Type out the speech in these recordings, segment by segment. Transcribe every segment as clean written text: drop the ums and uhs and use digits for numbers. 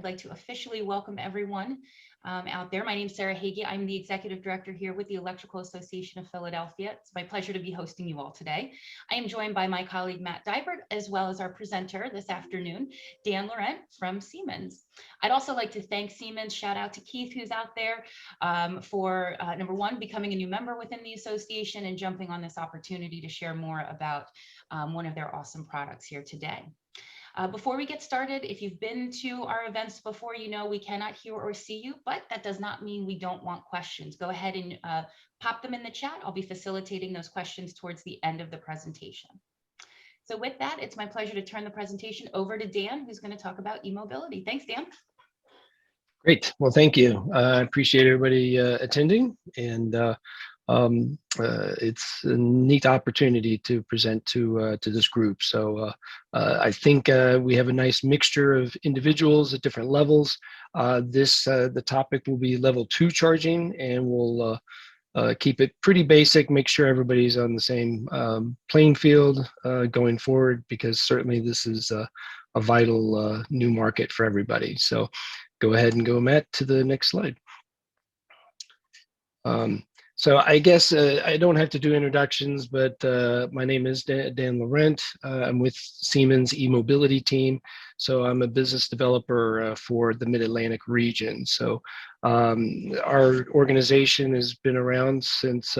I'd like to officially welcome everyone out there. My name is Sarah Hagee. I'm the Executive Director here with the Electrical Association of Philadelphia. It's my pleasure to be hosting you all today. I am joined by my colleague, Matt Dybert, as well as our presenter this afternoon, Dan Laurent from Siemens. I'd also like to thank Siemens. Shout out to Keith, who's out there, for number one, becoming a new member within the association and jumping on this opportunity to share more about one of their awesome products here today. Before we get started, if you've been to our events before, you know we cannot hear or see you, but that does not mean we don't want questions. Go ahead and pop them in the chat. I'll be facilitating those questions towards the end of the presentation. So with that, it's my pleasure to turn the presentation over to Dan, who's going to talk about eMobility. Thanks, Dan. Great. Well, thank you. I appreciate everybody attending, and it's a neat opportunity to present to this group. So I think we have a nice mixture of individuals at different levels. The topic will be level 2 charging, and we'll keep it pretty basic, make sure everybody's on the same playing field going forward, because certainly this is a vital new market for everybody. So go ahead and go, Matt, to the next slide. So I guess I don't have to do introductions, but my name is Dan Laurent. I'm with Siemens eMobility team. So I'm a business developer for the Mid-Atlantic region. So our organization has been around since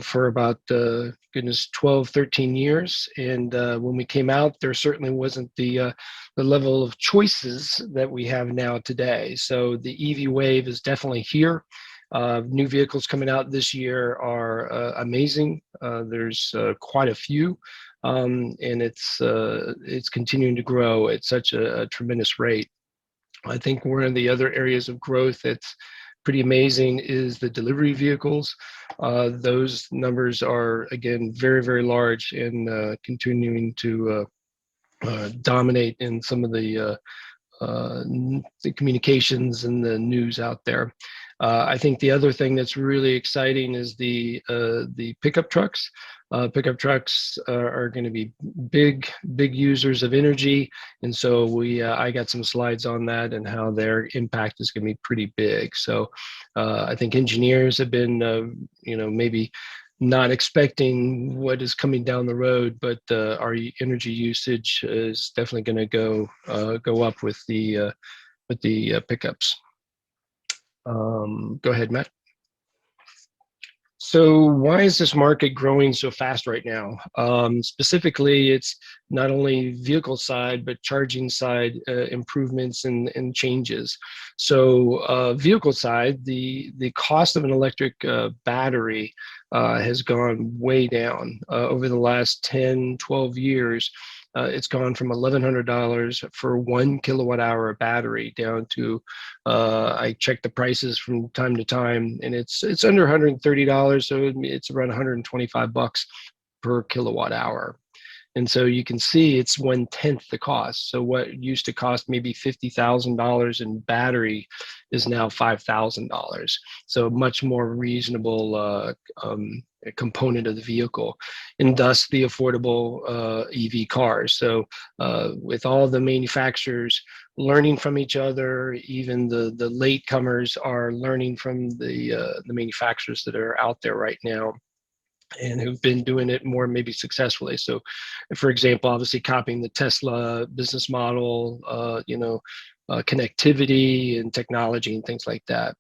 for about, 12, 13 years. And when we came out, there certainly wasn't the level of choices that we have now today. So the EV wave is definitely here. New vehicles coming out this year are amazing. There's quite a few, and it's continuing to grow at such a tremendous rate. I think one of the other areas of growth that's pretty amazing is the delivery vehicles. Those numbers are, again, very, very large and continuing to dominate in some of the communications and the news out there. I think the other thing that's really exciting is the pickup trucks. Pickup trucks are going to be big users of energy, and so I got some slides on that and how their impact is going to be pretty big. So I think engineers have been, maybe not expecting what is coming down the road, but our energy usage is definitely going to go up with the pickups. Go ahead, Matt. So why is this market growing so fast right now? Specifically, it's not only vehicle side, but charging side improvements and changes. So vehicle side, the cost of an electric battery has gone way down over the last 10, 12 years. It's gone from $1,100 for 1 kilowatt hour battery down to, I check the prices from time to time, and it's under $130, so it's around $125 per kilowatt hour. And so you can see it's 1/10 the cost. So what used to cost maybe $50,000 in battery is now $5,000. So much more reasonable component of the vehicle, and thus the affordable EV cars. So with all the manufacturers learning from each other, even the latecomers are learning from the manufacturers that are out there right now and who've been doing it more maybe successfully. So for example, obviously copying the Tesla business model, connectivity and technology and things like that.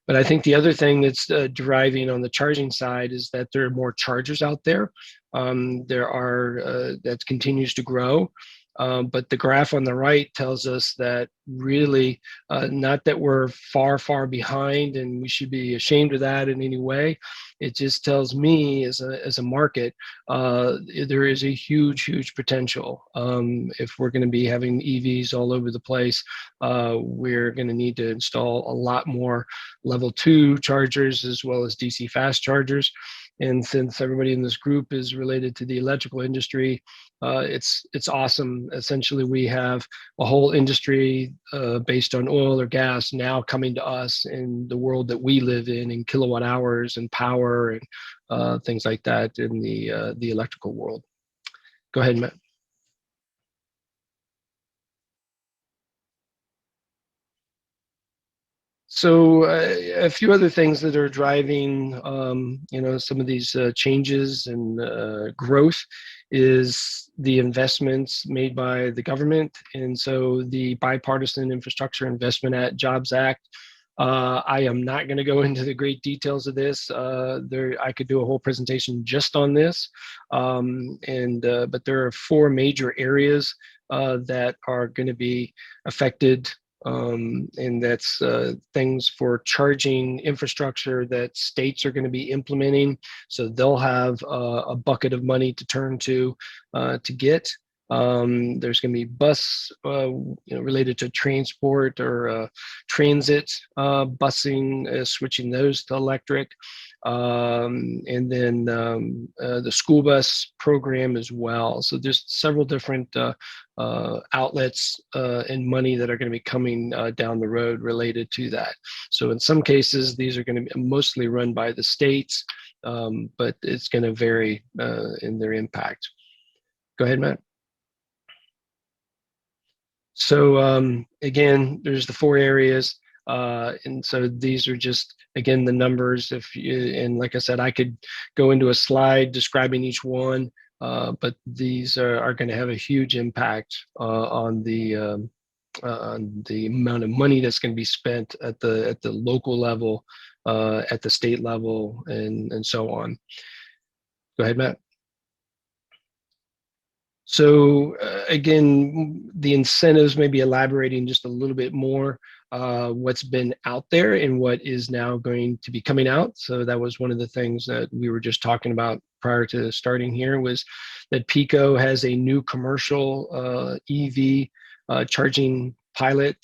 But I think the other thing that's driving on the charging side is that there are more chargers out there. That continues to grow. But the graph on the right tells us that really, not that we're far behind and we should be ashamed of that in any way. It just tells me as a market, there is a huge potential. If we're going to be having EVs all over the place, we're going to need to install a lot more level 2 chargers as well as DC fast chargers. And since everybody in this group is related to the electrical industry, it's awesome. Essentially, we have a whole industry based on oil or gas now coming to us in the world that we live in kilowatt hours and power and things like that in the electrical world. Go ahead, Matt. So a few other things that are driving, some of these changes and growth is the investments made by the government. And so the Bipartisan Infrastructure Investment Jobs Act. I am not going to go into the great details of this. I could do a whole presentation just on this, but there are four major areas that are going to be affected, and that's things for charging infrastructure that states are going to be implementing. So they'll have a bucket of money to turn to get. There's going to be bus, related to transport or transit, busing, switching those to electric. And then the school bus program as well. So there's several different outlets and money that are going to be coming down the road related to that. So in some cases, these are going to be mostly run by the states, but it's going to vary in their impact. Go ahead, Matt. So again, there's the four areas. And so these are just, again, the numbers. And like I said, I could go into a slide describing each one, but these are going to have a huge impact on the amount of money that's going to be spent at the local level, at the state level, and so on. Go ahead, Matt. So again, the incentives, maybe elaborating just a little bit more what's been out there and what is now going to be coming out. So that was one of the things that we were just talking about prior to starting here, was that PECO has a new commercial EV charging pilot.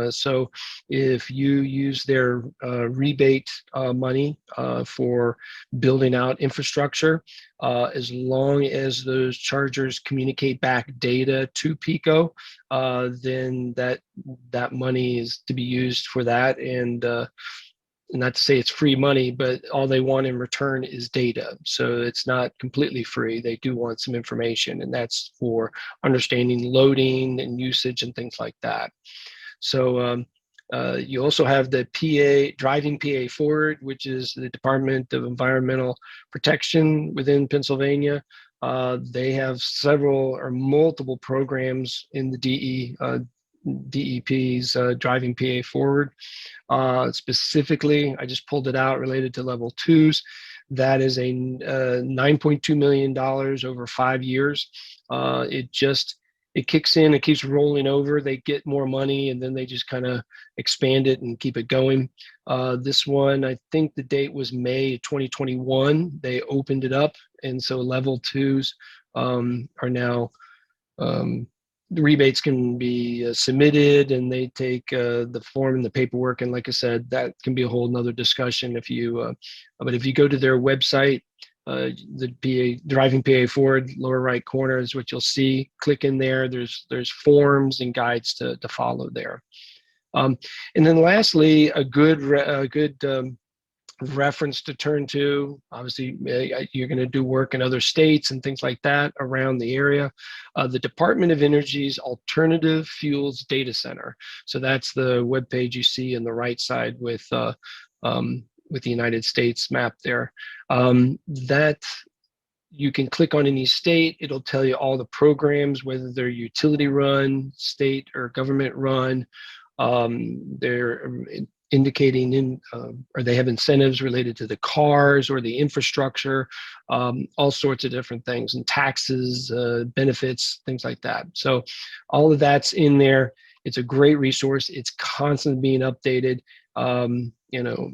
So if you use their rebate money for building out infrastructure, as long as those chargers communicate back data to PECO, then that money is to be used for that. And not to say it's free money, but all they want in return is data. So it's not completely free. They do want some information, and that's for understanding loading and usage and things like that. So you also have the Driving PA Forward, which is the Department of Environmental Protection within Pennsylvania. They have several or multiple programs in the DEP's Driving PA Forward. Specifically, I just pulled it out related to level twos. That is a $9.2 million over 5 years. It kicks in, it keeps rolling over. They get more money, and then they just kind of expand it and keep it going. This one, I think the date was May 2021. They opened it up, and so level twos are now, the rebates can be submitted, and they take the form and the paperwork. And like I said, that can be a whole nother discussion but if you go to their website, the Driving PA Forward, lower right corner is what you'll see. Click in there. There's forms and guides to follow there. And then lastly, a good reference to turn to. Obviously, you're going to do work in other states and things like that around the area. The Department of Energy's Alternative Fuels Data Center. So that's the webpage you see on the right side with the United States map there. That you can click on any state. It'll tell you all the programs, whether they're utility run, state or government run. They're indicating or they have incentives related to the cars or the infrastructure, all sorts of different things, and taxes, benefits, things like that. So all of that's in there. It's a great resource. It's constantly being updated,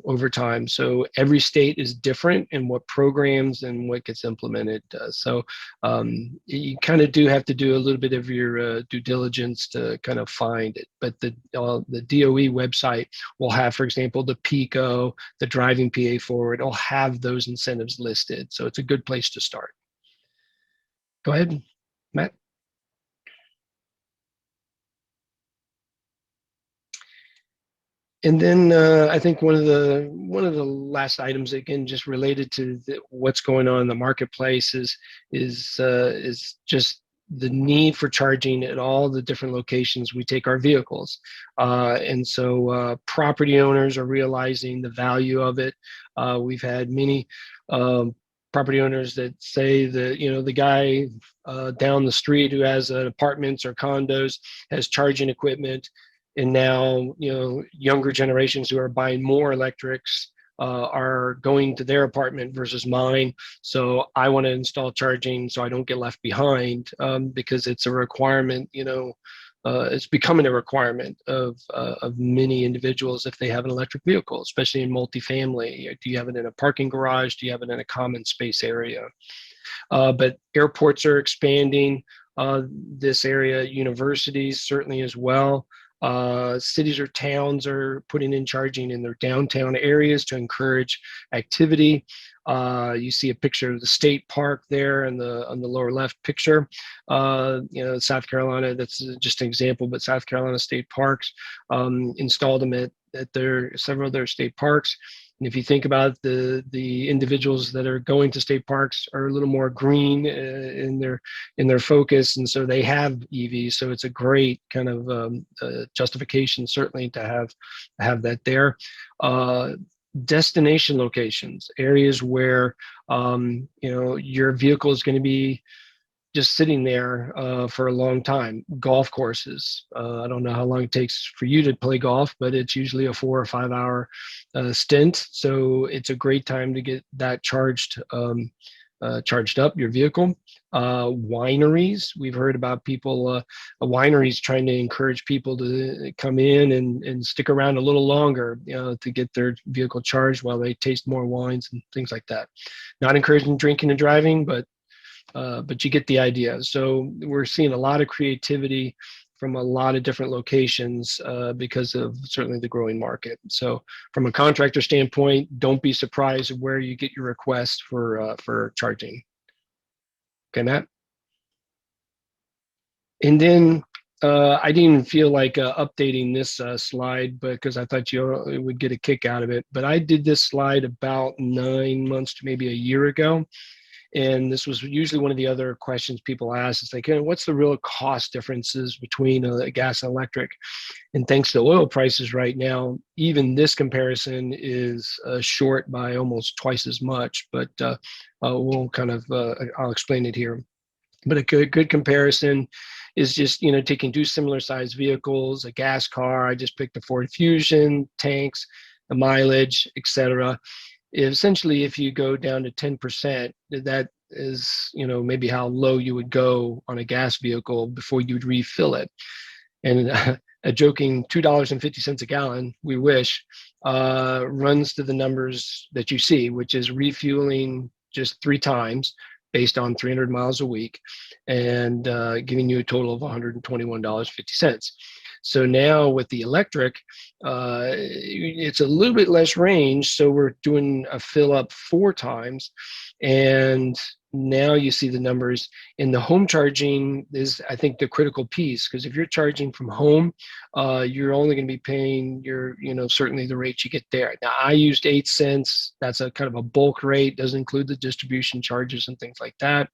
over time. So every state is different in what programs and what gets implemented. So you kind of do have to do a little bit of your due diligence to kind of find it. But the DOE website will have, for example, the PECO, the Driving PA Forward. It'll have those incentives listed. So it's a good place to start. Go ahead, Matt. And then I think one of the last items, again, just related to what's going on in the marketplace is just the need for charging at all the different locations we take our vehicles. And so property owners are realizing the value of it. We've had many property owners that say that, the guy down the street who has apartments or condos has charging equipment. And now, younger generations who are buying more electrics are going to their apartment versus mine. So I want to install charging so I don't get left behind, because it's a requirement. It's becoming a requirement of many individuals if they have an electric vehicle, especially in multifamily. Do you have it in a parking garage? Do you have it in a common space area? But airports are expanding this area, universities certainly as well. Cities or towns are putting in charging in their downtown areas to encourage activity. You see a picture of the state park there on the lower left picture. South Carolina, that's just an example, but South Carolina state parks installed them at several of their state parks. And if you think about the individuals that are going to state parks are a little more green in their focus, and so they have EVs. So it's a great kind of justification, certainly, to have that there. Destination locations, areas where your vehicle is going to be just sitting there for a long time. Golf courses. I don't know how long it takes for you to play golf, but it's usually a 4 or 5 hour stint. So it's a great time to get that charged up, your vehicle. Wineries. We've heard about people, wineries trying to encourage people to come in and stick around a little longer, to get their vehicle charged while they taste more wines and things like that. Not encouraging drinking and driving, but you get the idea. So we're seeing a lot of creativity from a lot of different locations because of certainly the growing market. So from a contractor standpoint, don't be surprised where you get your requests for charging. Okay, Matt? And then I didn't feel like updating this slide because I thought you would get a kick out of it. But I did this slide about 9 months to maybe a year ago. And this was usually one of the other questions people ask. It's like, what's the real cost differences between a gas and electric? And thanks to oil prices right now, even this comparison is short by almost twice as much. But we'll kind of, I'll explain it here. But a good comparison is just, taking two similar sized vehicles, a gas car. I just picked a Ford Fusion, tanks, the mileage, etc. Essentially, if you go down to 10%, that is, maybe how low you would go on a gas vehicle before you'd refill it. And a joking $2.50 a gallon, we wish, runs to the numbers that you see, which is refueling just 3 times based on 300 miles a week, and giving you a total of $121.50. So now with the electric, it's a little bit less range. So we're doing a fill up 4 times. And now you see the numbers. In the home charging is, I think, the critical piece, because if you're charging from home, you're only going to be paying your, certainly the rate you get there. Now I used 8 cents. That's a kind of a bulk rate, doesn't include the distribution charges and things like that.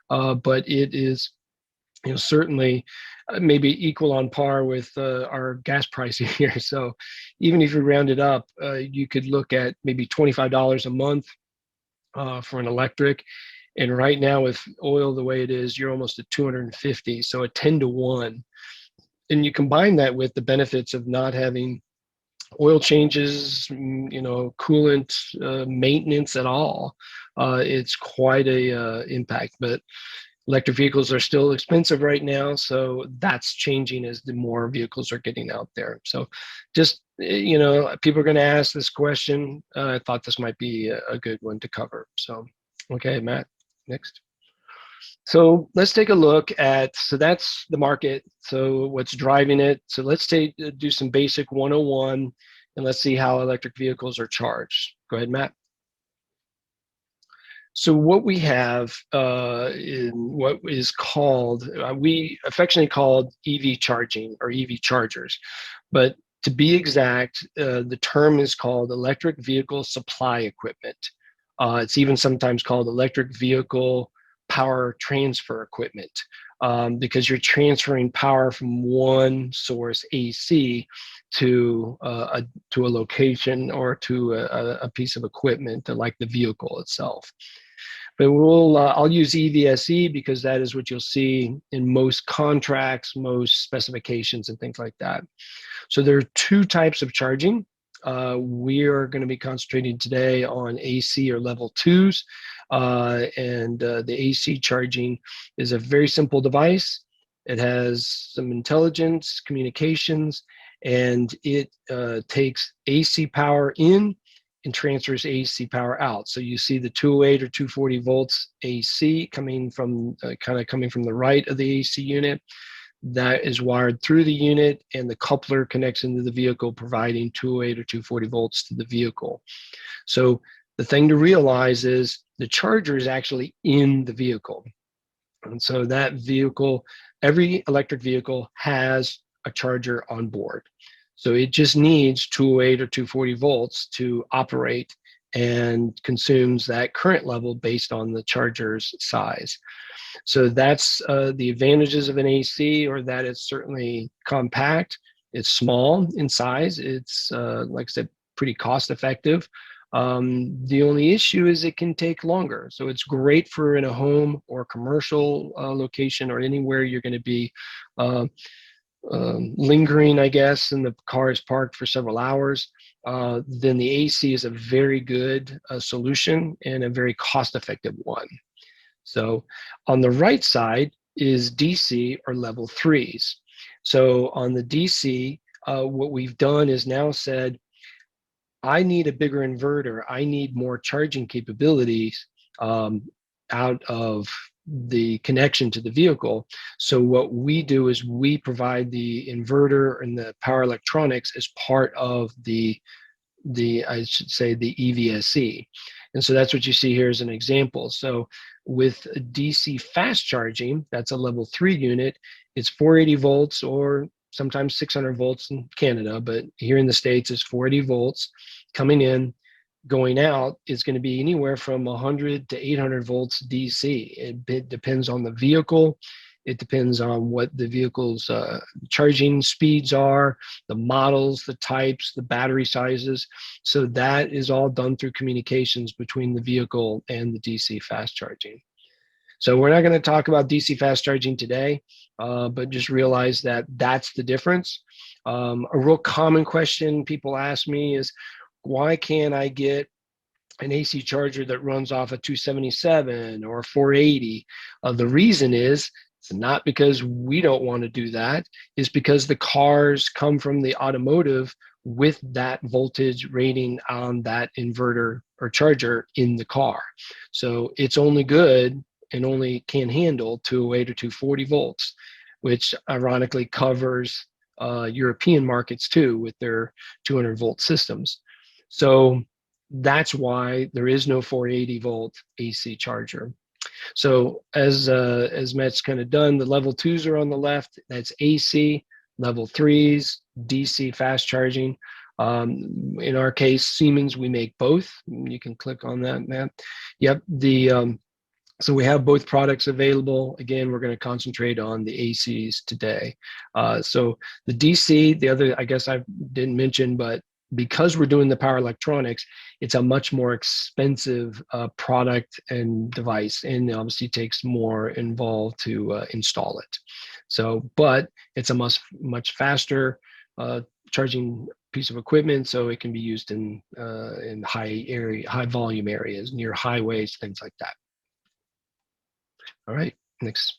But it is, certainly maybe equal on par with our gas pricing here. So even if you round it up, you could look at maybe $25 a month for an electric. And right now with oil the way it is, you're almost at 250, so a 10 to 1. And you combine that with the benefits of not having oil changes, coolant maintenance at all. It's quite a impact. But electric vehicles are still expensive right now, so that's changing as the more vehicles are getting out there. So just, people are going to ask this question. I thought this might be a good one to cover. So, okay, Matt, next. So let's take a look at, so that's the market. So what's driving it? So let's do some basic 101, and let's see how electric vehicles are charged. Go ahead, Matt. So what we have in what is called, we affectionately called EV charging or EV chargers. But to be exact, the term is called electric vehicle supply equipment. It's even sometimes called electric vehicle power transfer equipment, because you're transferring power from one source, AC, to a location or to a piece of equipment like the vehicle itself. But I'll use EVSE because that is what you'll see in most contracts, most specifications, and things like that. So there are two types of charging. We are going to be concentrating today on AC or level twos. And the AC charging is a very simple device. It has some intelligence, communications, and it takes AC power in and transfers AC power out. So you see the 208 or 240 volts AC coming from coming from the right of the AC unit. That is wired through the unit, and the coupler connects into the vehicle, providing 208 or 240 volts to the vehicle. So the thing to realize is the charger is actually in the vehicle. And so that vehicle, every electric vehicle has a charger on board. So it just needs 208 or 240 volts to operate and consumes that current level based on the charger's size. So that's the advantages of an AC, or that it's certainly compact. It's small in size. It's, like I said, pretty cost effective. The only issue is it can take longer. So it's great for in a home or commercial location, or anywhere you're going to be lingering, I guess, and the car is parked for several hours. Then the AC is a very good solution and a very cost effective one. So on the right side is DC or level threes. So on the DC, what we've done is now said, I need a bigger inverter. I need more charging capabilities out of the connection to the vehicle. So what we do is we provide the inverter and the power electronics as part of the I should say the EVSE. And so that's what you see here as an example. So with DC fast charging, that's a level 3 unit. It's 480 volts or sometimes 600 volts in Canada, but here in the States it's 480 volts coming in. Going out is going to be anywhere from 100 to 800 volts DC. It depends on the vehicle. It depends on what the vehicle's charging speeds are, the models, the types, the battery sizes. So that is all done through communications between the vehicle and the DC fast charging. So we're not going to talk about DC fast charging today, but just realize that that's the difference. A real common question people ask me is, why can't I get an AC charger that runs off a 277 or 480? The reason is, it's not because we don't want to do that, is because the cars come from the automotive with that voltage rating on that inverter or charger in the car. So it's only good and only can handle 208 or 240 volts, which ironically covers European markets too with their 200 volt systems. So that's why there is no 480 volt AC charger. So as Matt's kind of done, the level twos are on the left. That's AC. Level threes, DC fast charging. In our case, Siemens, we make both. You can click on that, Matt. Yep. So we have both products available. Again, we're going to concentrate on the ACs today. So the DC, the other, I guess I didn't mention, but because we're doing the power electronics, it's a much more expensive product and device, and obviously takes more involved to install it. So, but it's a much faster charging piece of equipment, so it can be used in high volume areas, near highways, things like that. All right, next.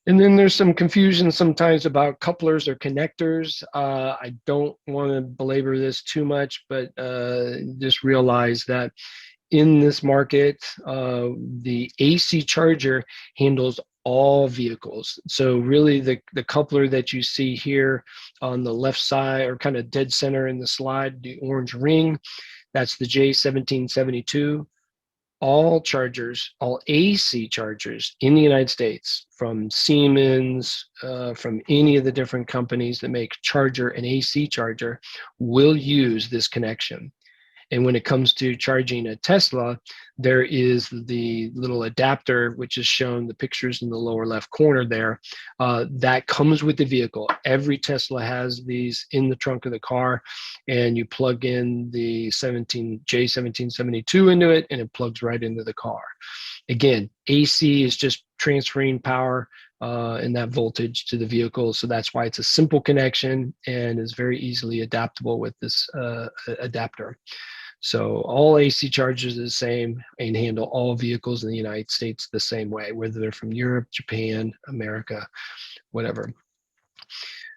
And then there's some confusion sometimes about couplers or connectors. I don't want to belabor this too much, but just realize that in this market, the AC charger handles all vehicles. So really the coupler that you see here on the left side, or kind of dead center in the slide, the orange ring, that's the J1772. All chargers, all AC chargers in the United States, from Siemens, from any of the different companies that make charger and AC charger, will use this connection. And when it comes to charging a Tesla, there is the little adapter, which is shown, the pictures in the lower left corner there, that comes with the vehicle. Every Tesla has these in the trunk of the car, and you plug in the J1772 into it, and it plugs right into the car. Again, AC is just transferring power and that voltage to the vehicle. So that's why it's a simple connection and is very easily adaptable with this adapter. So all AC chargers are the same and handle all vehicles in the United States the same way, whether they're from Europe, Japan, America, whatever.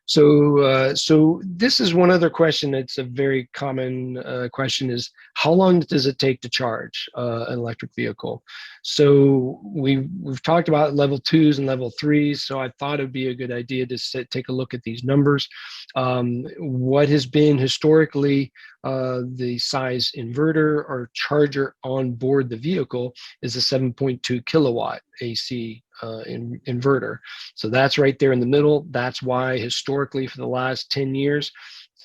So this is one other question that's a very common question is, how long does it take to charge an electric vehicle? So we've talked about level 2s and level 3s, so I thought it'd be a good idea to take a look at these numbers. What has been historically the size inverter or charger on board the vehicle is a 7.2 kilowatt AC inverter. So that's right there in the middle. That's why historically for the last 10 years,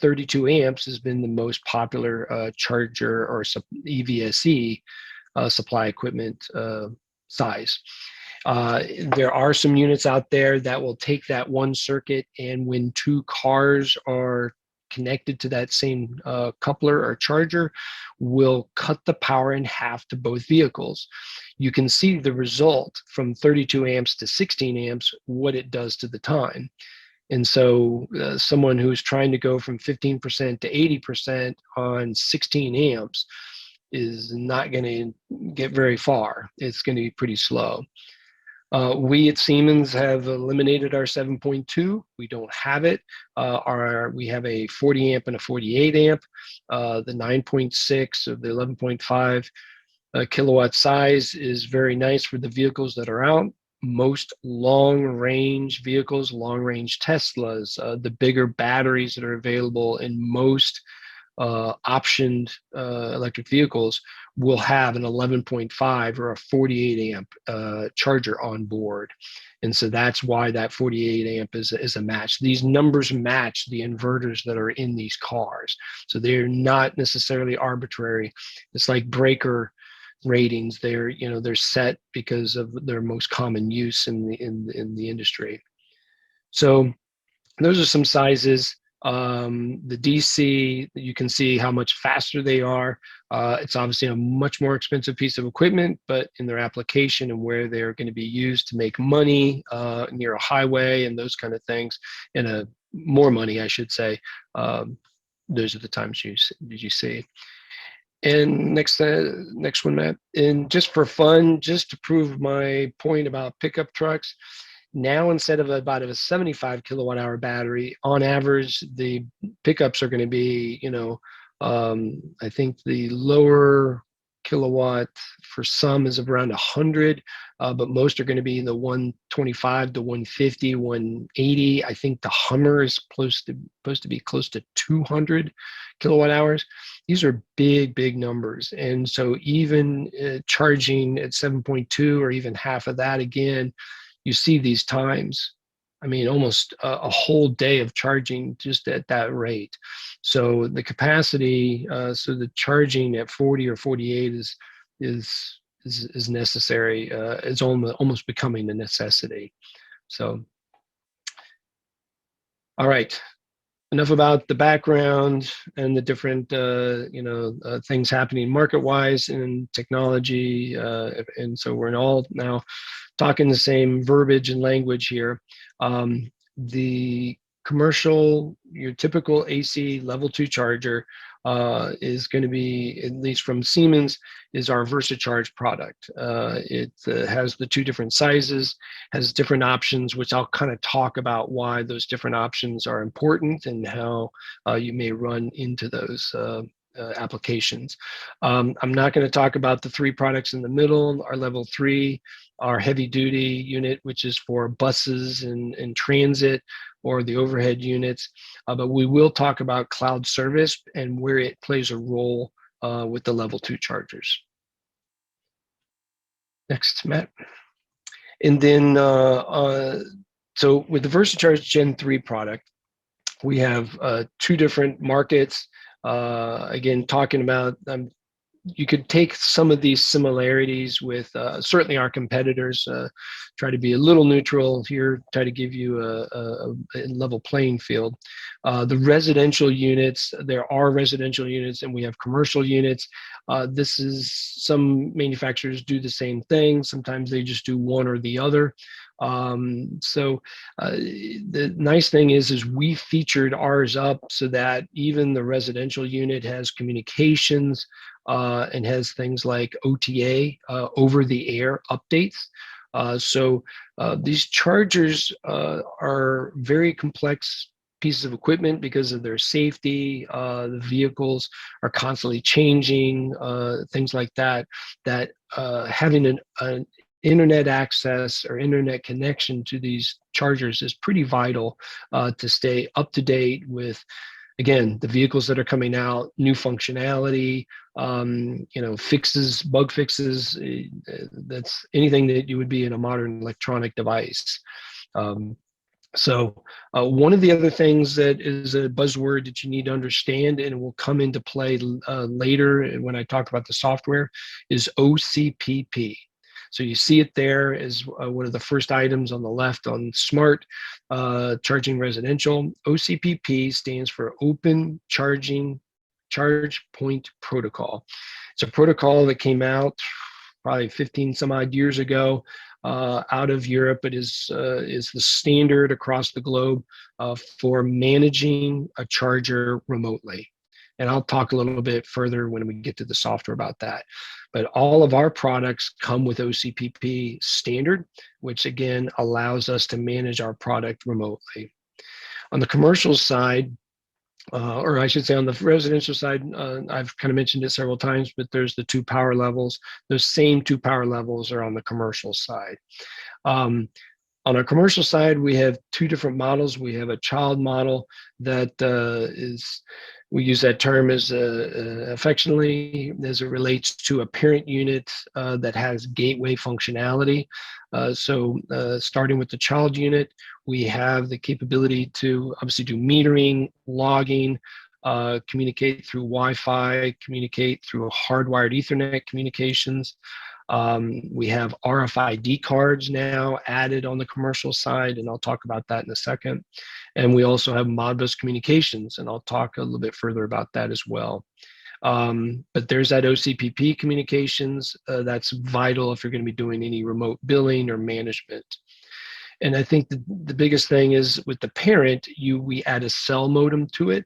32 amps has been the most popular charger or EVSE supply equipment size. There are some units out there that will take that one circuit, and when two cars are connected to that same coupler or charger, will cut the power in half to both vehicles. You can see the result from 32 amps to 16 amps, what it does to the time. And so someone who's trying to go from 15% to 80% on 16 amps is not going to get very far. It's going to be pretty slow. We at Siemens have eliminated our 7.2. We don't have it. We have a 40 amp and a 48 amp. The 9.6 or the 11.5 kilowatt size is very nice for the vehicles that are out. Most long-range vehicles, long-range Teslas, the bigger batteries that are available in most optioned electric vehicles will have an 11.5 or a 48 amp charger on board. And so that's why that 48 amp is a match. These numbers match the inverters that are in these cars. So they're not necessarily arbitrary. It's like breaker ratings. They're set because of their most common use in the industry. So those are some sizes. The DC, you can see how much faster they are. It's obviously a much more expensive piece of equipment, but in their application and where they're going to be used to make money near a highway and those kind of things, and more money, I should say, those are the times you see. And next one, Matt. And just for fun, just to prove my point about pickup trucks, now instead of about a 75 kilowatt hour battery, on average, the pickups are going to be, I think the lower kilowatt for some is around 100, but most are going to be in the 125 to 150, 180. I think the Hummer is supposed to be close to 200 kilowatt hours. These are big numbers. And so even charging at 7.2 or even half of that, again, you see these times. I mean, almost a whole day of charging just at that rate. So the capacity, so the charging at 40 or 48 is necessary. It's almost becoming a necessity. So, all right. Enough about the background and the different things happening market-wise and technology, and so we're all now talking the same verbiage and language here. The commercial, your typical AC level 2 charger is going to be, at least from Siemens, is our VersaCharge product. It has the two different sizes, has different options, which I'll kind of talk about why those different options are important and how you may run into those applications. I'm not going to talk about the three products in the middle. Our level 3, our heavy duty unit, which is for buses and transit, or the overhead units, but we will talk about cloud service and where it plays a role with the level 2 chargers. Next, Matt. And then, so with the VersaCharge Gen 3 product, we have two different markets. Again, talking about you could take some of these similarities with certainly our competitors, try to be a little neutral here, try to give you a level playing field. The residential units, there are residential units and we have commercial units. This is, some manufacturers do the same thing. Sometimes they just do one or the other. The nice thing is we featured ours up so that even the residential unit has communications, and has things like OTA, over the air updates. These chargers are very complex pieces of equipment because of their safety. The vehicles are constantly changing, things like that, that having an internet access or internet connection to these chargers is pretty vital to stay up to date with, again, the vehicles that are coming out, new functionality, fixes, bug fixes. That's anything that you would be in a modern electronic device. One of the other things that is a buzzword that you need to understand, and it will come into play later when I talk about the software, is OCPP. So you see it there as one of the first items on the left on smart charging residential. OCPP stands for Open Charging Charge Point Protocol. It's a protocol that came out probably 15 some odd years ago out of Europe. It is the standard across the globe for managing a charger remotely. And I'll talk a little bit further when we get to the software about that. But all of our products come with OCPP standard, which again allows us to manage our product remotely. On the commercial side, or I should say on the residential side, I've kind of mentioned it several times, but there's the 2 power levels. Those same 2 power levels are on the commercial side. On our commercial side, we have 2 different models. We have a child model that we use that term as affectionately as it relates to a parent unit that has gateway functionality. Starting with the child unit, we have the capability to obviously do metering, logging, communicate through Wi-Fi, communicate through hardwired Ethernet communications. We have RFID cards now added on the commercial side, and I'll talk about that in a second. And we also have Modbus communications, and I'll talk a little bit further about that as well. But there's that OCPP communications. That's vital if you're going to be doing any remote billing or management. And I think the biggest thing is with the parent, we add a cell modem to it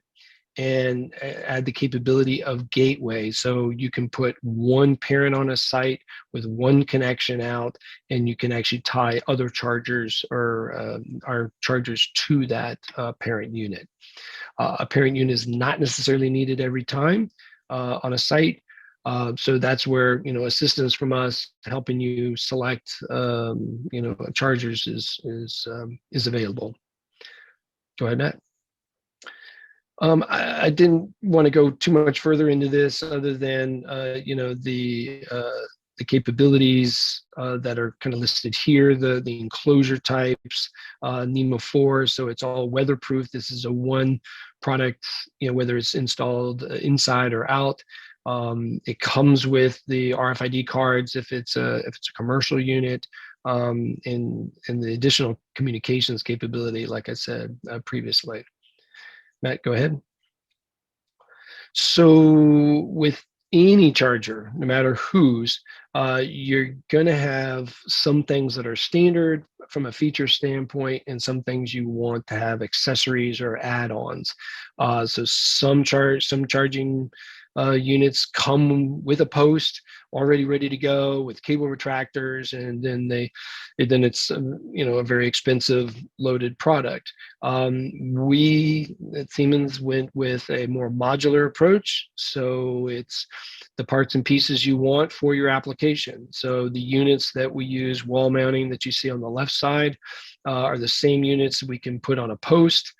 and add the capability of gateway. So you can put one parent on a site with one connection out, and you can actually tie other chargers or our chargers to that parent unit. A parent unit is not necessarily needed every time on a site. So that's where, assistance from us helping you select, chargers is available. Go ahead, Matt. I didn't want to go too much further into this other than, the capabilities that are kind of listed here, the enclosure types, NEMO 4, so it's all weatherproof. This is a one product, whether it's installed inside or out. It comes with the RFID cards if it's a commercial unit, and the additional communications capability, like I said previously. Matt, go ahead. So with any charger, no matter whose, you're going to have some things that are standard from a feature standpoint and some things you want to have accessories or add-ons. So some charging units come with a post already ready to go with cable retractors, and then it's a very expensive loaded product. We at Siemens went with a more modular approach, so it's the parts and pieces you want for your application. So the units that we use, wall mounting, that you see on the left side, are the same units we can put on a post,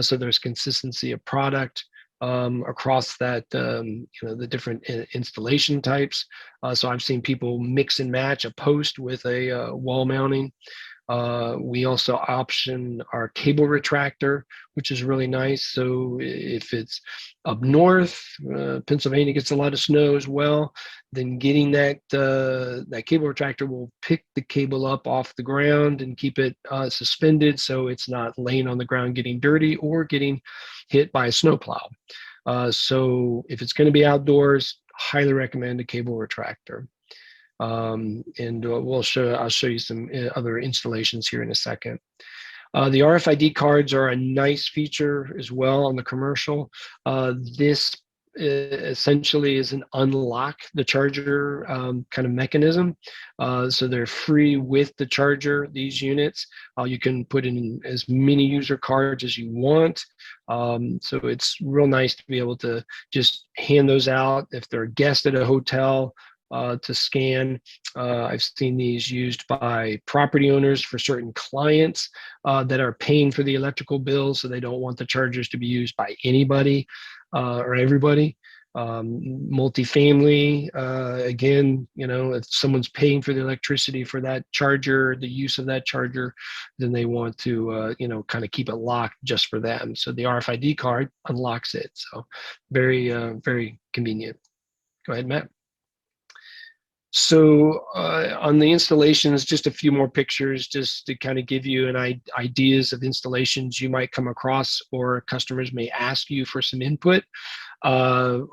so there's consistency of product across that, the different installation types. So I've seen people mix and match a post with a wall mounting. We also option our cable retractor, which is really nice. So if it's up north, Pennsylvania gets a lot of snow as well, then getting that cable retractor will pick the cable up off the ground and keep it suspended, so it's not laying on the ground getting dirty or getting hit by a snowplow. So if it's going to be outdoors, highly recommend a cable retractor. And I'll show you some other installations here in a second. The RFID cards are a nice feature as well on the commercial. This essentially is an unlock the charger kind of mechanism. So they're free with the charger, these units. You can put in as many user cards as you want. So it's real nice to be able to just hand those out if they're a guest at a hotel. To scan. I've seen these used by property owners for certain clients that are paying for the electrical bill, so they don't want the chargers to be used by anybody or everybody. Multifamily, again, if someone's paying for the electricity for that charger, the use of that charger, then they want to, kind of keep it locked just for them. So the RFID card unlocks it. So very, very convenient. Go ahead, Matt. So on the installations, just a few more pictures just to kind of give you ideas of installations you might come across or customers may ask you for some input. On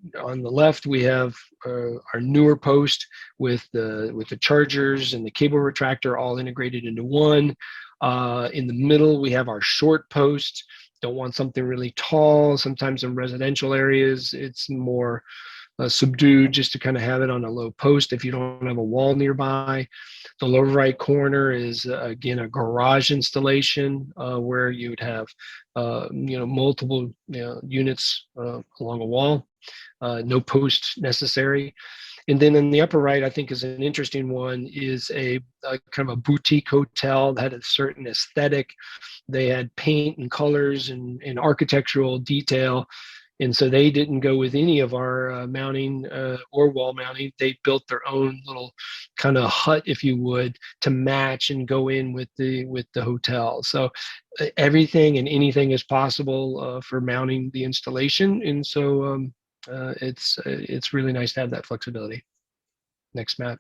the left, we have our newer post with the chargers and the cable retractor all integrated into one. In the middle, we have our short post. Don't want something really tall. Sometimes in residential areas, it's more subdued just to kind of have it on a low post if you don't have a wall nearby. The lower right corner is again a garage installation where you would have multiple units along a wall, no post necessary. And then in the upper right, I think is an interesting one, is a kind of a boutique hotel that had a certain aesthetic. They had paint and colors and architectural detail. And so they didn't go with any of our mounting or wall mounting. They built their own little kind of hut, if you would, to match and go in with the hotel. So everything and anything is possible for mounting the installation. And so it's really nice to have that flexibility. Next, Matt.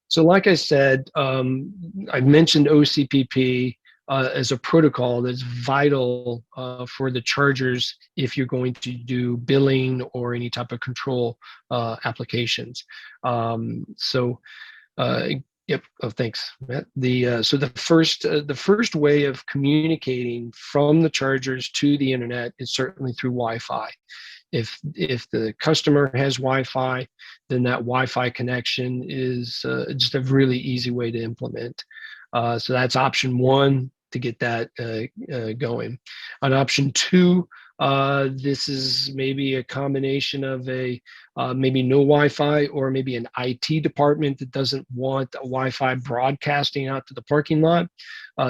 So like I said, I've mentioned OCPP as a protocol that's vital for the chargers if you're going to do billing or any type of control applications. Yep. Oh, thanks, Matt. So the first way of communicating from the chargers to the internet is certainly through Wi-Fi. If the customer has Wi-Fi, then that Wi-Fi connection is just a really easy way to implement. So that's option one to get that going. On option two, this is maybe a combination of maybe no Wi-Fi or maybe an IT department that doesn't want a Wi-Fi broadcasting out to the parking lot.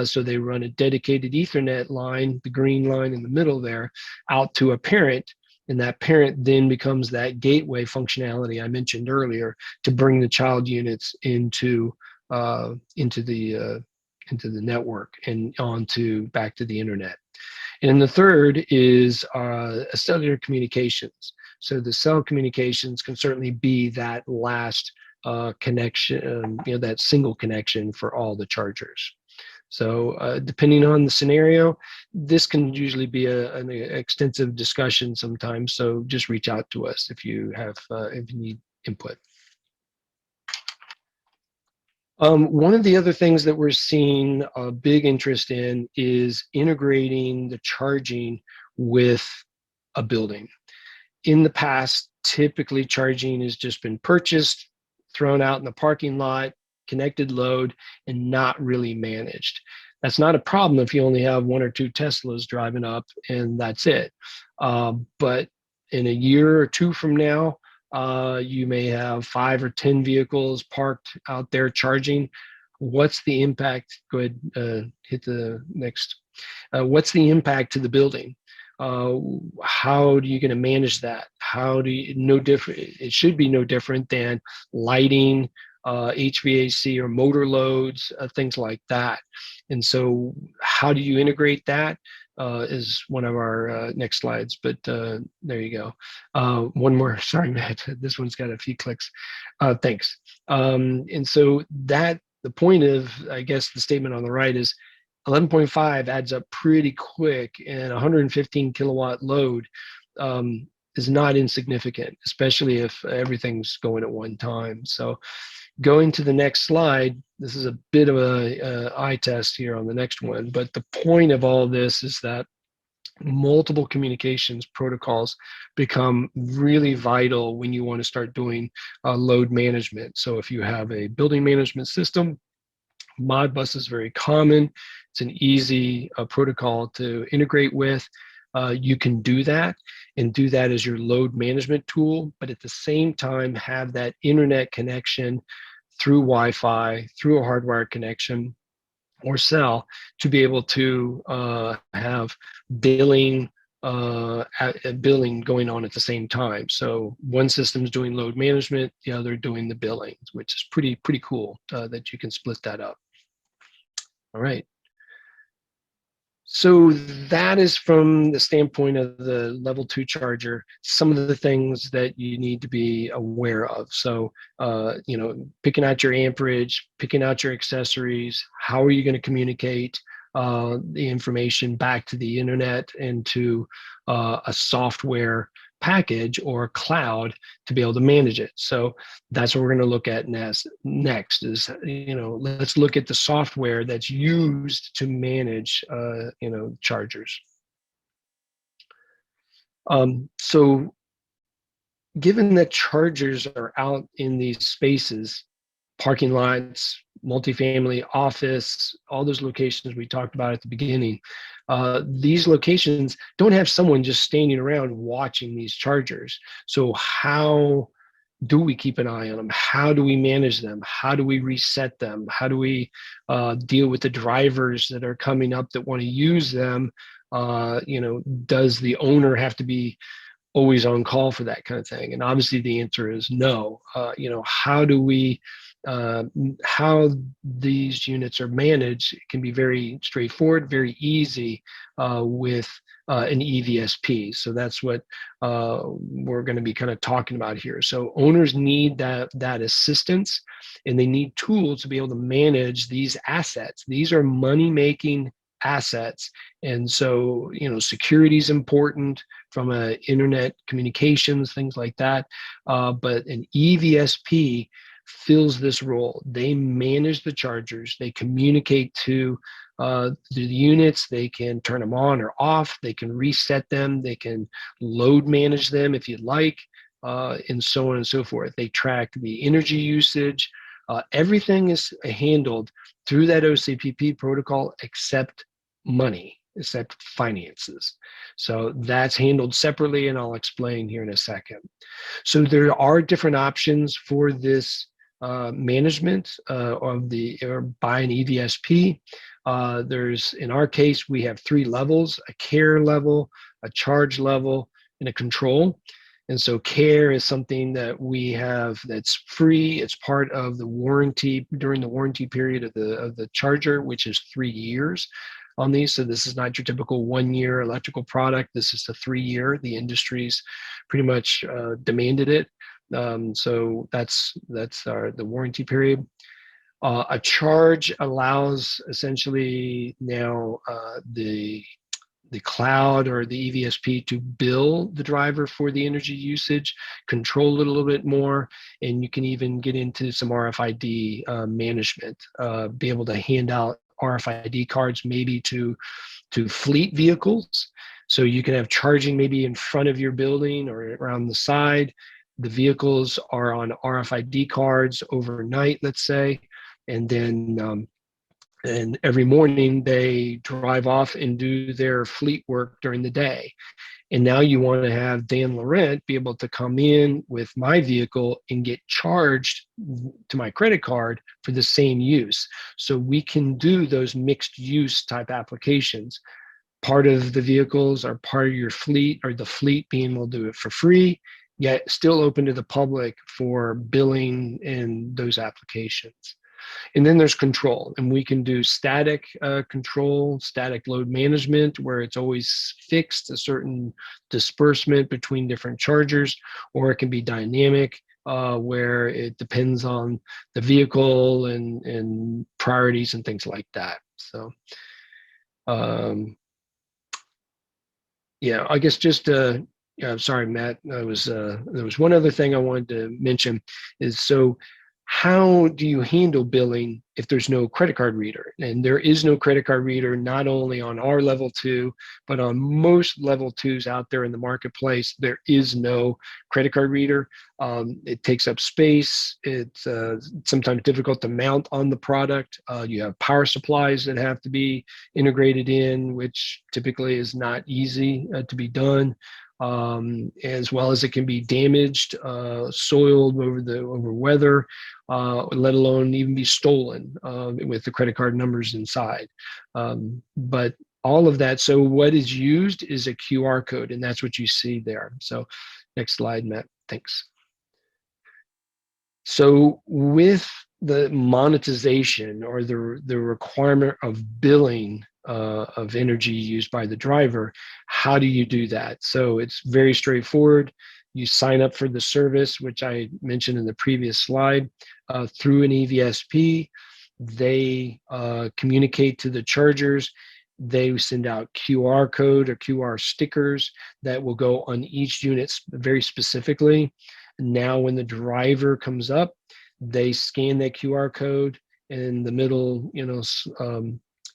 So they run a dedicated Ethernet line, the green line in the middle there, out to a parent. And that parent then becomes that gateway functionality I mentioned earlier to bring the child units into the network and back to the internet. And the third is cellular communications. So the cell communications can certainly be that last connection, that single connection for all the chargers. So depending on the scenario, this can usually be an extensive discussion sometimes. So just reach out to us if you need input. One of the other things that we're seeing a big interest in is integrating the charging with a building. In the past, typically charging has just been purchased, thrown out in the parking lot, connected load, and not really managed. That's not a problem if you only have one or two Teslas driving up and that's it. But in a year or two from now, you may have 5 or 10 vehicles parked out there charging. What's the impact? Go ahead, hit the next. What's the impact to the building? How are you going to manage that? How do you, no different? It should be no different than lighting HVAC or motor loads, things like that. And so how do you integrate that? Is one of our next slides, but there you go. One more, sorry, Matt, this one's got a few clicks. Thanks. And so that, the point of, I guess, the statement on the right is 11.5 adds up pretty quick, and 115 kilowatt load is not insignificant, especially if everything's going at one time. So going to the next slide, this is a bit of a eye test here on the next one, but the point of all this is that multiple communications protocols become really vital when you want to start doing load management. So if you have a building management system, Modbus is very common. It's an easy protocol to integrate with. You can do that and do that as your load management tool, but at the same time have that internet connection through Wi-Fi, through a hardwired connection or cell, to be able to have billing billing going on at the same time. So one system's doing load management, the other doing the billing, which is pretty cool that you can split that up. All right. So that is from the standpoint of the level 2 charger, some of the things that you need to be aware of. So, you know, picking out your amperage, picking out your accessories, how are you going to communicate the information back to the internet and to a software package or cloud to be able to manage it. So that's what we're going to look at next is, you know, let's look at the software that's used to manage, you know, chargers. So given that chargers are out in these spaces, parking lots, multifamily, office, all those locations we talked about at the beginning, these locations don't have someone just standing around watching these chargers. So how do we keep an eye on them? How do we manage them? How do we reset them? How do we deal with the drivers that are coming up that want to use them? You know, does the owner have to be always on call for that kind of thing? And obviously the answer is no. You know, how do we how these units are managed can be very straightforward, very easy with an EVSP. So that's what we're going to be kind of talking about here. So owners need that assistance, and they need tools to be able to manage these assets. These are money-making assets, and so, you know, security is important from a internet communications, things like that. But an EVSP fills this role. They manage the chargers, they communicate to the units, they can turn them on or off, they can reset them, they can load manage them if you'd like, and so on and so forth. They track the energy usage. Everything is handled through that OCPP protocol except money, except finances. So that's handled separately, and I'll explain here in a second. So there are different options for this management of the, or by an EVSP. There's, in our case, we have 3 levels: a care level, a charge level, and a control. And so care is something that we have that's free. It's part of the warranty during the warranty period of the charger, which is 3 years on these. So this is not your typical 1-year electrical product. This is a 3-year. The industry's pretty much demanded it. So that's the warranty period. A charge allows essentially now the cloud or the EVSP to bill the driver for the energy usage, control it a little bit more, and you can even get into some RFID management, be able to hand out RFID cards maybe to fleet vehicles. So you can have charging maybe in front of your building or around the side. The vehicles are on RFID cards overnight, let's say, and then and every morning they drive off and do their fleet work during the day. And now you want to have Dan Laurent be able to come in with my vehicle and get charged to my credit card for the same use. So we can do those mixed use type applications. Part of the vehicles are part of your fleet, or the fleet being able to do it for free, yet still open to the public for billing and those applications. And then there's control, and we can do static control, static load management, where it's always fixed, a certain disbursement between different chargers, or it can be dynamic, where it depends on the vehicle and priorities and things like that. So, yeah, I guess just sorry, Matt. There was one other thing I wanted to mention is, so how do you handle billing if there's no credit card reader? And there is no credit card reader, not only on our level 2, but on most level 2s out there in the marketplace. There is no credit card reader. It takes up space. It's sometimes difficult to mount on the product. You have power supplies that have to be integrated in, which typically is not easy to be done. As well as it can be damaged, soiled over weather, let alone even be stolen with the credit card numbers inside. But all of that, so what is used is a QR code, and that's what you see there. So next slide, Matt, thanks. So with the monetization, or the requirement of billing of energy used by the driver, how do you do that? So it's very straightforward. You sign up for the service, which I mentioned in the previous slide, through an EVSP. They communicate to the chargers. They send out QR code or QR stickers that will go on each unit very specifically. Now, when the driver comes up, they scan that QR code, and in the middle,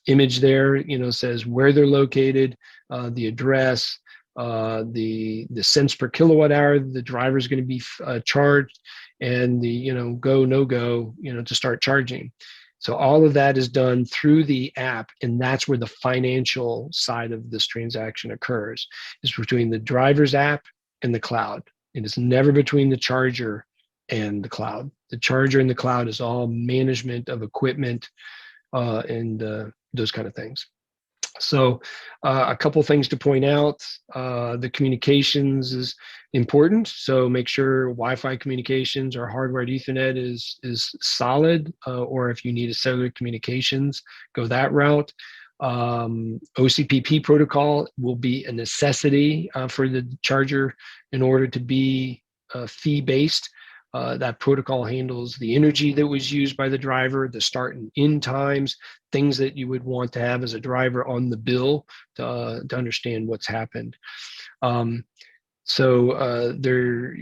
image there, says where they're located, the address, the cents per kilowatt hour the driver is going to be charged, and the go no go to start charging. So all of that is done through the app, and that's where the financial side of this transaction occurs, is between the driver's app and the cloud. It is never between the charger and the cloud. The charger and the cloud is all management of equipment and those kind of things. So a couple things to point out. The communications is important. So make sure Wi-Fi communications or hardwired Ethernet is solid, or if you need a cellular communications, go that route. OCPP protocol will be a necessity for the charger in order to be fee-based. That protocol handles the energy that was used by the driver, the start and end times, things that you would want to have as a driver on the bill to understand what's happened. So there,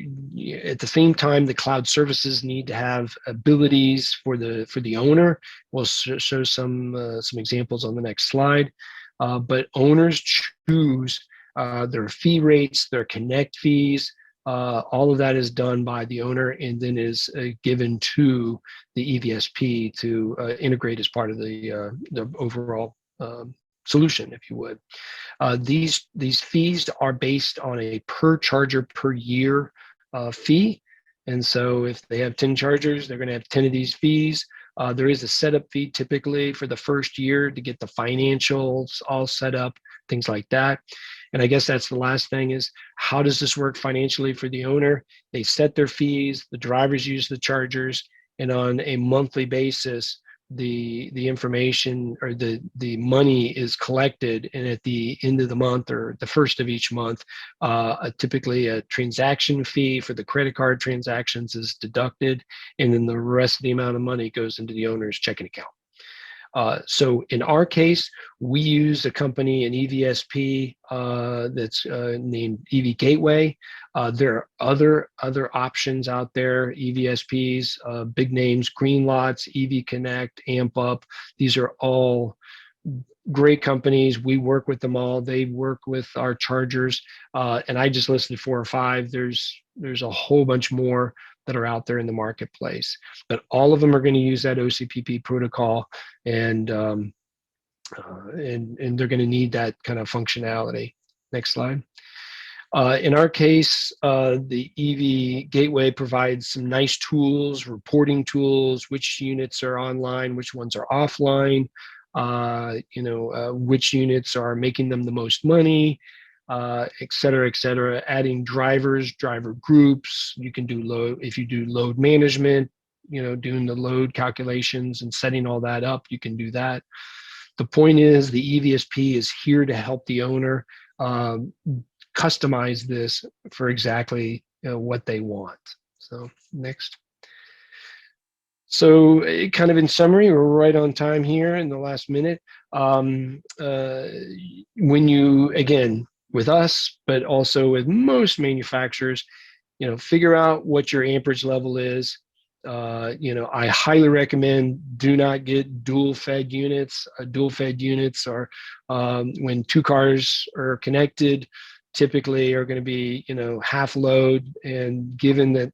at the same time, the cloud services need to have abilities for the owner. We'll show some examples on the next slide. But owners choose their fee rates, their connect fees. All of that is done by the owner, and then is given to the EVSP to integrate as part of the overall solution, if you would. These fees are based on a per charger per year fee. And so if they have 10 chargers, they're going to have 10 of these fees. There is a setup fee typically for the first year to get the financials all set up, things like that. And I guess that's the last thing, is how does this work financially for the owner? They set their fees, the drivers use the chargers, and on a monthly basis, the information or the money is collected, and at the end of the month or the first of each month, typically a transaction fee for the credit card transactions is deducted, and then the rest of the amount of money goes into the owner's checking account. So in our case, we use a company, an EVSP that's named EV Gateway. There are other options out there, EVSPs, big names, Greenlots, EV Connect, Amp Up. These are all great companies. We work with them all. They work with our chargers, and I just listed 4 or 5. There's a whole bunch more that are out there in the marketplace, but all of them are going to use that OCPP protocol, and they're going to need that kind of functionality. Next slide. In our case, the EV Gateway provides some nice tools, reporting tools, which units are online, which ones are offline, which units are making them the most money. et cetera, adding drivers, driver groups. You can do load, if you do load management, doing the load calculations and setting all that up, you can do that. The point is the EVSP is here to help the owner customize this for exactly what they want. So next. So kind of in summary, we're right on time here in the last minute. When you, again, with us, but also with most manufacturers, figure out what your amperage level is. I highly recommend do not get dual fed units. Dual fed units are when two cars are connected, typically are going to be, half load. And given that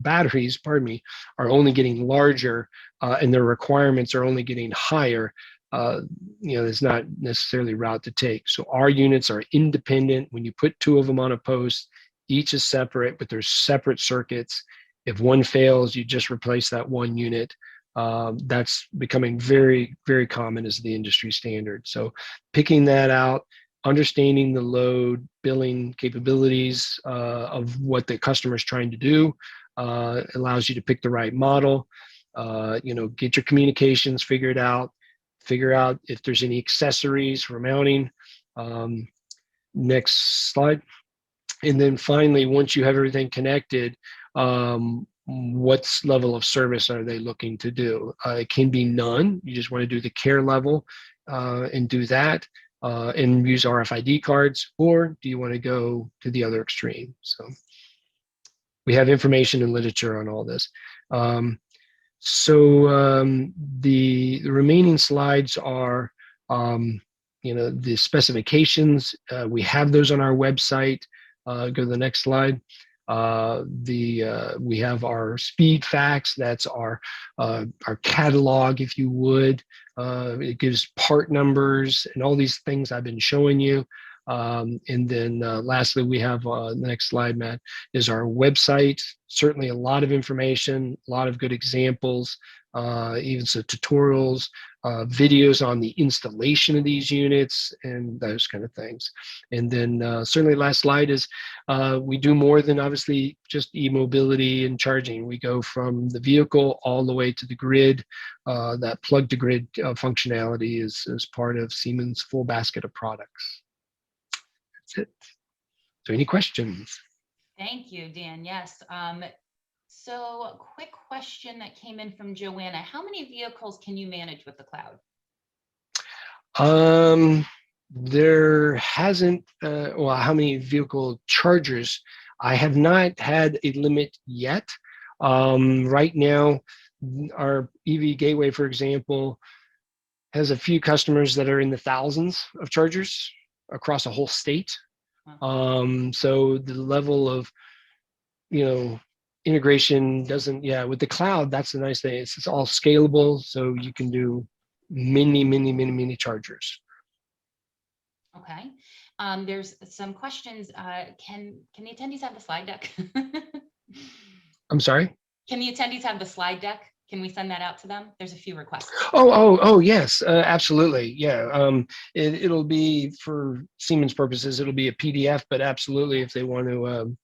batteries, pardon me, are only getting larger and their requirements are only getting higher, it's not necessarily route to take. So our units are independent. When you put two of them on a post, each is separate, but they're separate circuits. If one fails, you just replace that one unit. That's becoming very, very common as the industry standard. So picking that out, understanding the load billing capabilities of what the customer is trying to do allows you to pick the right model. Get your communications figured out, figure out if there's any accessories for mounting. Next slide. And then finally, once you have everything connected, what level of service are they looking to do? It can be none. You just want to do the care level and do that and use RFID cards, or do you want to go to the other extreme? So we have information and literature on all this. The remaining slides are, the specifications. We have those on our website. Go to the next slide. We have our speed facts. That's our catalog, if you would. It gives part numbers and all these things I've been showing you. And then lastly, we have the next slide, Matt, is our website. Certainly a lot of information, a lot of good examples, even some tutorials, videos on the installation of these units and those kind of things. And then certainly last slide is we do more than obviously just e-mobility and charging. We go from the vehicle all the way to the grid. That plug to grid functionality is part of Siemens' full basket of products. That's it. So any questions? Thank you, Dan. Yes. So a quick question that came in from Joanna. How many vehicles can you manage with the cloud? There hasn't, well, how many vehicle chargers? I have not had a limit yet. Right now, our EV Gateway, for example, has a few customers that are in the thousands of chargers across a whole state. So the level of, integration doesn't, with the cloud, that's the nice thing. It's all scalable, so you can do many chargers. Okay. There's some questions. Can the attendees have the slide deck? I'm sorry? Can the attendees have the slide deck? Can we send that out to them? There's a few requests. Oh, yes, absolutely. Yeah. It'll be for Siemens purposes, it'll be a PDF, but absolutely, if they want to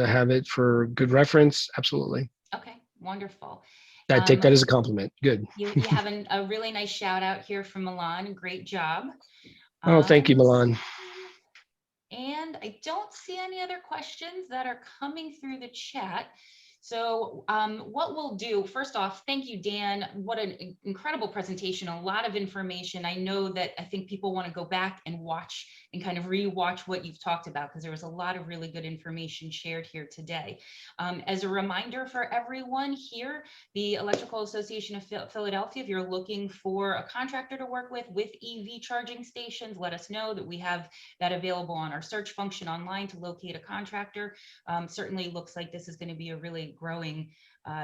have it for good reference, absolutely. Okay, wonderful. I take that as a compliment. Good. You have a really nice shout out here from Milan. Great job. Oh, thank you, Milan. And I don't see any other questions that are coming through the chat. So what we'll do, first off, thank you, Dan. What an incredible presentation, a lot of information. I know that I think people want to go back and watch and kind of re-watch what you've talked about, because there was a lot of really good information shared here today. As a reminder for everyone here, the Electrical Association of Philadelphia, if you're looking for a contractor to work with EV charging stations, let us know that we have that available on our search function online to locate a contractor. Certainly looks like this is going to be a really growing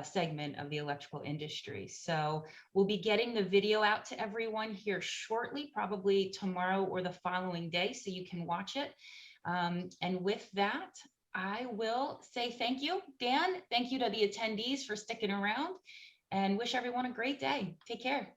segment of the electrical industry. So we'll be getting the video out to everyone here shortly, probably tomorrow or the following day, so you can watch it. And with that, I will say thank you, Dan. Thank you to the attendees for sticking around, and wish everyone a great day. Take care.